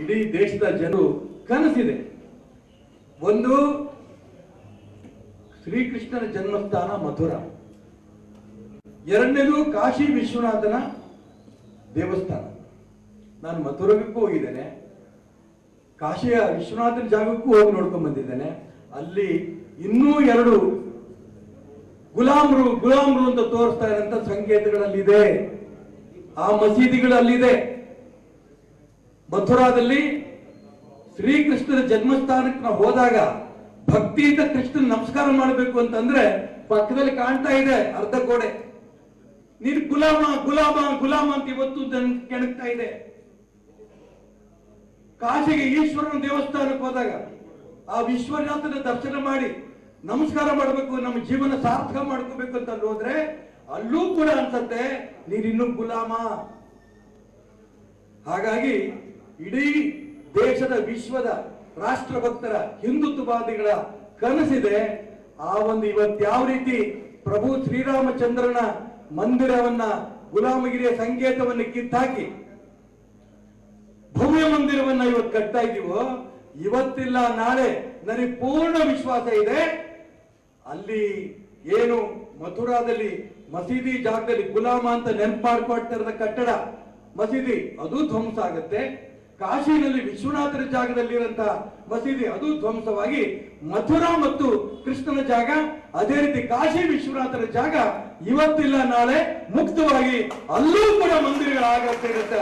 ಇಡೀ ದೇಶದ ಜನರು ಕನಸಿದೆ. ಒಂದು, ಶ್ರೀಕೃಷ್ಣನ ಜನ್ಮಸ್ಥಾನ ಮಥುರಾ. ಎರಡನೇದು ಕಾಶಿ ವಿಶ್ವನಾಥನ ದೇವಸ್ಥಾನ. ನಾನು ಮಥುರಾಕ್ಕೂ ಹೋಗಿದ್ದೇನೆ, ಕಾಶಿಯ ವಿಶ್ವನಾಥನ ಜಾಗಕ್ಕೂ ಹೋಗಿ ನೋಡ್ಕೊಂಡ್ ಬಂದಿದ್ದೇನೆ. ಅಲ್ಲಿ ಇನ್ನೂ ಎರಡು ಗುಲಾಮರು ಅಂತ ತೋರಿಸ್ತಾ ಇರೋಂಥ ಸಂಕೇತಗಳಲ್ಲಿದೆ. ಆ ಮಸೀದಿಗಳಲ್ಲಿದೆ. ಮಥುರಾದಲ್ಲಿ ಶ್ರೀಕೃಷ್ಣನ ಜನ್ಮಸ್ಥಾನಕ್ಕೆ ನಾವು ಹೋದಾಗ ಭಕ್ತಿಯಿಂದ ಕೃಷ್ಣನ ನಮಸ್ಕಾರ ಮಾಡಬೇಕು ಅಂತಂದ್ರೆ ಪಕ್ಕದಲ್ಲಿ ಕಾಣ್ತಾ ಇದೆ ಅರ್ಧ ಗೋಡೆ. ನೀನು ಗುಲಾಮ ಗುಲಾಮ ಗುಲಾಮ ಅಂತ ಇವತ್ತು ಕೆಣಕ್ತಾ ಇದೆ. ಕಾಶಿಗೆ ಈಶ್ವರನ ದೇವಸ್ಥಾನಕ್ಕೆ ಹೋದಾಗ ಆ ವಿಶ್ವನಾಥನ ದರ್ಶನ ಮಾಡಿ ನಮಸ್ಕಾರ ಮಾಡಬೇಕು, ನಮ್ಮ ಜೀವನ ಸಾರ್ಥಕ ಮಾಡ್ಕೋಬೇಕು ಅಂತ ಹೋದ್ರೆ ಅಲ್ಲೂ ಕೂಡ ಅನ್ಸತ್ತೆ ನೀನಿನ್ನೂ ಗುಲಾಮ. ಹಾಗಾಗಿ ಇಡೀ ದೇಶದ ವಿಶ್ವದ ರಾಷ್ಟ್ರಭಕ್ತರ ಹಿಂದುತ್ವವಾದಿಗಳ ಕನಸಿದೆ. ಆ ಒಂದು ಇವತ್ತು ಯಾವ ರೀತಿ ಪ್ರಭು ಶ್ರೀರಾಮಚಂದ್ರನ ಮಂದಿರವನ್ನ ಗುಲಾಮಗಿರಿಯ ಸಂಕೇತವನ್ನು ಕಿತ್ತಾಕಿ ಭವ್ಯ ಮಂದಿರವನ್ನ ಇವತ್ತು ಕಟ್ತಾ ಇದೀವೋ, ಇವತ್ತಿಲ್ಲ ನಾಳೆ ನನಗೆ ಪೂರ್ಣ ವಿಶ್ವಾಸ ಇದೆ ಅಲ್ಲಿ ಏನು ಮಥುರಾದಲ್ಲಿ ಮಸೀದಿ ಜಾಗದಲ್ಲಿ ಗುಲಾಮ ಅಂತ ನೆನಪು ಮಾಡ್ಕೊಳ್ತಾ ಇರೋದ ಕಟ್ಟಡ ಮಸೀದಿ ಅದು ಧ್ವಂಸ ಆಗುತ್ತೆ. ಕಾಶಿನಲ್ಲಿ ವಿಶ್ವನಾಥನ ಜಾಗದಲ್ಲಿರುವಂತ ಮಸೀದಿ ಅದು ಧ್ವಂಸವಾಗಿ ಮಥುರಾ ಮತ್ತು ಕೃಷ್ಣನ ಜಾಗ, ಅದೇ ರೀತಿ ಕಾಶಿ ವಿಶ್ವನಾಥನ ಜಾಗ ಇವತ್ತಿಲ್ಲ ನಾಳೆ ಮುಕ್ತವಾಗಿ ಅಲ್ಲೂ ಕೂಡ ಮಂದಿರಗಳಾಗುತ್ತೆ ಇರುತ್ತೆ.